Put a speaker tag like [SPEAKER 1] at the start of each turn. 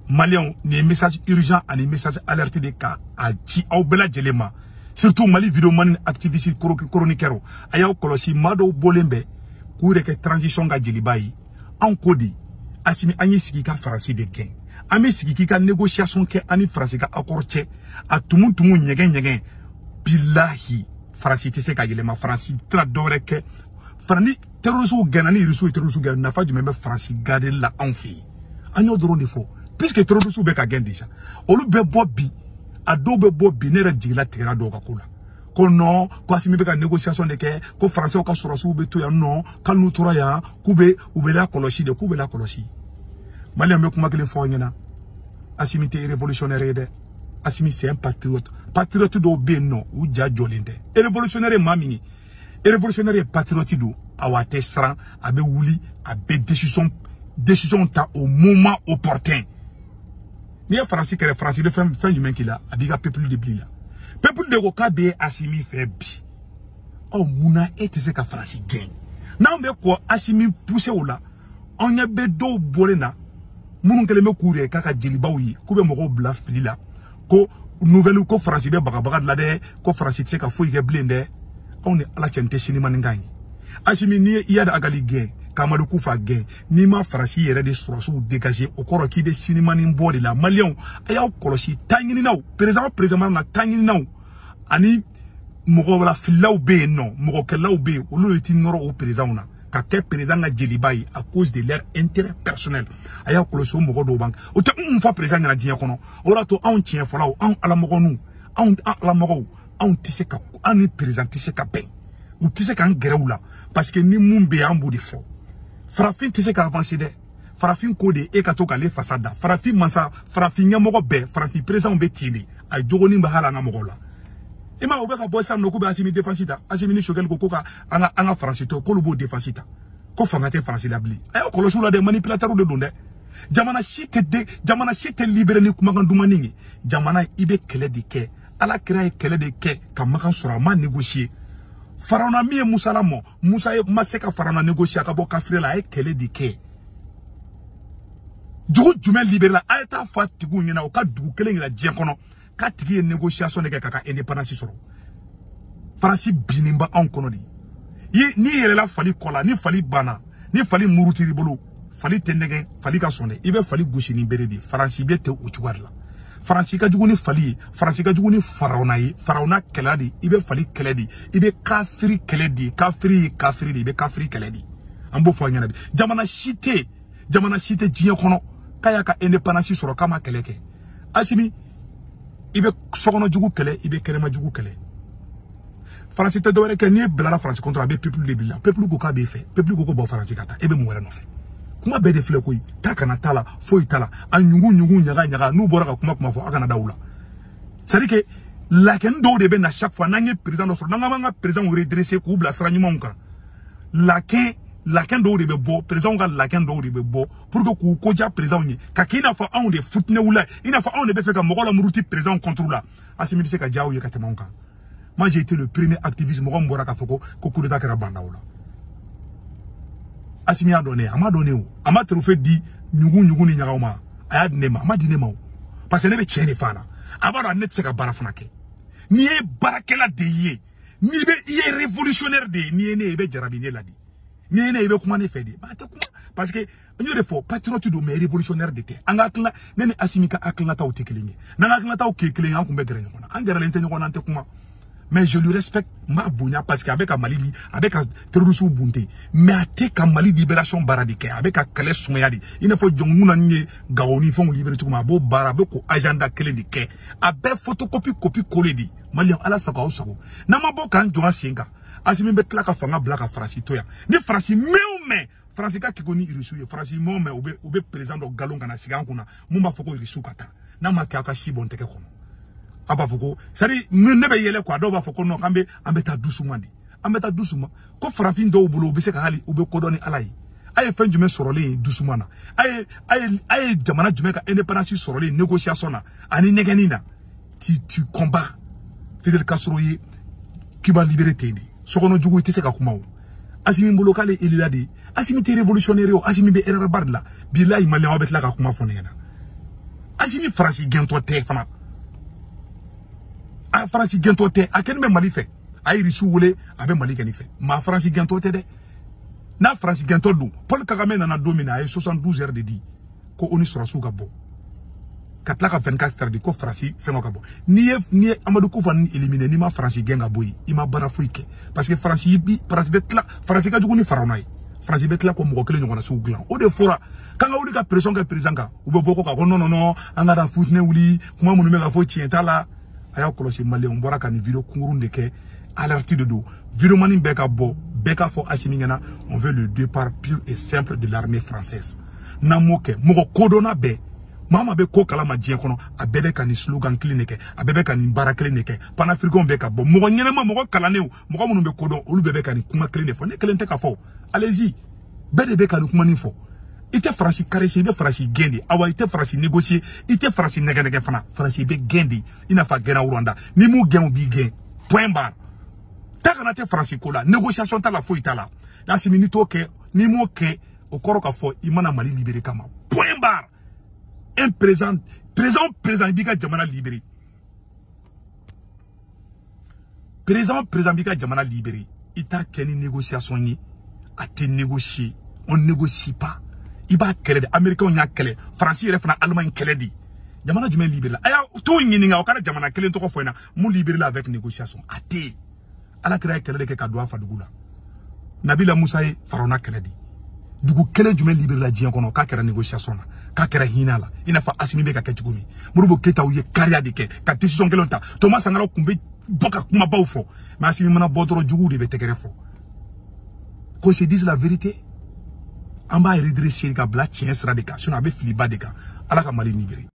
[SPEAKER 1] Maliens, les messages urgents et les messages alertés de cas à Chi Aubela Djelema. Surtout Mali vidéoman activiste chroniqueur. Aya kolosi Mado Bolembe. Koureke transition ga Djelibayi. En Kodi. Asimi Agni Sigika Farasi de Gain. Ame Sigika négociation ke Ani Frasika accord a tumu nyegen. Billahi. Farasi tese ka Djelema. Farasi tra doreke. Frani terrorisme ganani rusu terrorisme gan nafa du même Farasi garder la enfi. Agno drone de faux. Puisque terrorisme be ka gen déjà. Olu be bobi. A do be bobi ne re jigila tigera do ka kula. Ko non, ko asimi be ka négociation de ke, ko français o ka sorosu be to ya non, kan nu tora ya, kube ubela koloshi de kube la koloshi. Mali ambe kuma kele fo nyina. Asimi te révolutionnaire de. Asimi c'est un patriote. Patriote do be non, ou ja jolinde. Et révolutionnaire mamini. Et révolutionnaire patriote do awate sran, abe wuli, abe décision ta au moment opportun. Ni a Francis qui est Francis de fin du même qu'il a, abiga peuple de bli là. Peuple de Gokabe Asimi fait bi. Oh Mouna et c'est que Francis gagne. N'a me quoi Asimi poussé ou là. On y a bedo bolena. Mounou que le me courir kaka djelibaoui. Koube moro bla fili là. Ko nouvelle ko Francis be bagabaga de la de. Ko Francis c'est que fouille que blende. On est à la tiente cinéma n'gagne. Asimi ni yad agali gagne. Kamadou Koufa gain, ni ma Francis yere de sorosu dégagé au corps qui de cinéma ni bord de la Malion, aya kolosi tangini naw, président na tangini naw, ani mogo la filaw be non, mogo kelaw be, ou le eti noro au président na, ka ke président na Djelibayi à cause de leur intérêt personnel, aya kolosi mogo do bank, ou te fois président na diya kono, ora to an tien fola ou an ala mogo nou, an ala mogo, an tisse ka, an président tisse ka ben, ou tisse ka an gerew parce que ni mumbe ambo de fo. Farafin tise ka avancer de. Farafin kode e ka to ka le fasada. Farafin mansa, farafin nyamogo be, farafin président be tini. Ay jogoni mbahala nga mogo la. Ima obe ka boy sam no kube asimi défensita. Asimi ni shogel ko ka anga francito ko lubo défensita. Ko fangate francila bli. Ay ko lo sula de manipulateur de donde. Jamana site libéré ni kuma kan dumaningi. Jamana ibe kele de ke. Ala kira kele de ke ka makan sura ma négocier. Farana mi e Moussa Lamo, Moussa e maseka farana négocier akabo kafre la e kele di ke. Djougou djoumel libéré la aeta fa tigou nyena o ka djougou kele ngila djen kono ka tigi e négociation nege kaka indépendance soro. Francis binimba an kono di. Ni yere la fali kola, ni fali bana, ni fali muruti ribolo, fali tendege, fali ka sonde, ibe fali gouchi ni bere di. Francis be te uchugar la. Francis ka djougou ni fali, Francis ka djougou ni faraona yi, faraona keladi, ibe fali keledi, ibe kafiri keledi, kafiri di, ibe kafiri keledi. Ambo fwa nyana bi. Jamana shite jiye kono, kaya ka indépendance soro kama keleke. Asimi, ibe sokono djougou kele, ibe kerema djougou kele. Francis te doere ke ni blala Francis contre abe peuple de bila, peuple go ka be fe, peuple go bo Francis kata, ebe mwere no fe. Kuma be de flekoi takana tala foi tala anyungu nyaga nous boraka kuma fo akana daula c'est que la ken do de ben à chaque fois nangé président no so nanga président redresser ko bla sra nyuma nka la ken do de be bo président ga la ken do de be bo pour que ko koja président ni ka kina fa on de foutne wula ina fa on de be fe ka mogola muruti président contre la asimi se ka jaw yekate monka. Moi j'ai été le premier activiste mo boraka foko ko coup d'état kera bandaula. Asimi a donné, ama donné ou, ama trophée di nyugu ni nyagauma, aya nema, ama di nema ou, parce que nebe tiene fana, abara net seka barafanake, ni e barakela de ye, ni be révolutionnaire de, ni ebe jarabine la di, ni ebe kuma ne fait de, parce que nous de faux patriote do mais révolutionnaire de te, anga akla nene asimi ka akla ta utekelinye, nanga akla ta ukekelinye an kumbe grenye kona, angara lentenye kona ante kuma. Mais je lui respecte ma bounia parce qu'avec un Mali, avec un terrorisme bunté, mais avec un Mali libération baradike, avec un Calais Soumayadi, il ne faut pas que Gaoni font libérer tout le monde, baraboko agenda keledike, avec photocopie copie collé Mali ala sakao sako. Namabo kan Johan Sienga, asimi betla ka fanga blaka Francis toya. Ni Francis mais Francis ka kikoni irisu, Francis mais obe président do galon kana sigan kuna, mumba foko irisu kata. Nama kaka shibon teke kono. Aba foko sari nebe yele kwa do ba foko no kambe ambeta doucement di ambeta doucement ko farafin do bulo be se ka hali ube ko doni alay ay fen jume sorole doucement na ay jamana jume ka indépendance sorole négociation na ani negani na tu combats Fidel Castro yi kiba liberté di sokono jugo ite se ka kuma asimi mbolo kale eliladi asimi te révolutionnaire asimi be erreur bardla billahi mali wabet la ka kuma fone na Asimi Franci gento te fana. A Franci gento te a ken be Mali fait. A irisu wole abe Mali ken fait. Ma Franci gento te de. Na Franci gento do. Paul Kagame nana domina ay 72 heures de di. Ko oni sura su gabo. Katla ka 24 heures de ko Franci fengo gabo. Ni Amadou Koufa ni éliminer ni ma Franci genga boy. Ima bara fuike parce que Franci bi Franci betla Franci ka jugu ni faronay. Franci betla ko mo ko kele ngona su glan. O de fora kanga wuli ka pression ka président ka. Ube boko ka non anga dan foutne wuli kuma munu me ka fo tienta la. Aya kolosi Mali on bora ka ni vidéo kungurun de ke alerte de do. Vidéo mani beka bo beka fo Assimi ngena on veut le départ pur et simple de l'armée française. Namoke moko kodona be mama be ko kala ma dien kono a bebe ka ni slogan clinique a bebe ka ni bara clinique panafricain be ka bo moko nyelema moko kala ne moko munu be kodon olu bebe ka ni kuma clinique fo ne kelente ka fo allez-y bede be ka ni kuma ni fo ite Franci caressé be Franci gendi awa ite Franci négocier ite Franci nege fana Franci be gendi ina fa gena Rwanda ni mu gen bi gen point barre ta kana te Franci ko la négociation ta la fo itala la simini to ke ni mo ke o koro ka fo imana Mali libéré kama point barre un présent bika jamana libéré présent bika jamana libéré ita keni négociation ni a te négocier on négocie pas iba kele de américain nya kele français yere fana allemand kele di jamana jumen libéré la aya to nyininga o kana jamana kele to ko foina mu libéré la avec négociation ate ala kira kele de ke ka doa fa dugula Nabila Moussa farona kele di dugu kele jumen libéré la dien kono ka kera négociation na ka kera hina la ina fa Assimi be ka ketugumi murubo keta uye karia de ke ka décision kelonta Thomas Sankara kumbe boka kuma baw fo mais Assimi mana bodoro jugu de be tegere fo ko se dise la vérité amba redresser ka bla chien sera de ka sinon abe filiba de ka ala ka Mali libéré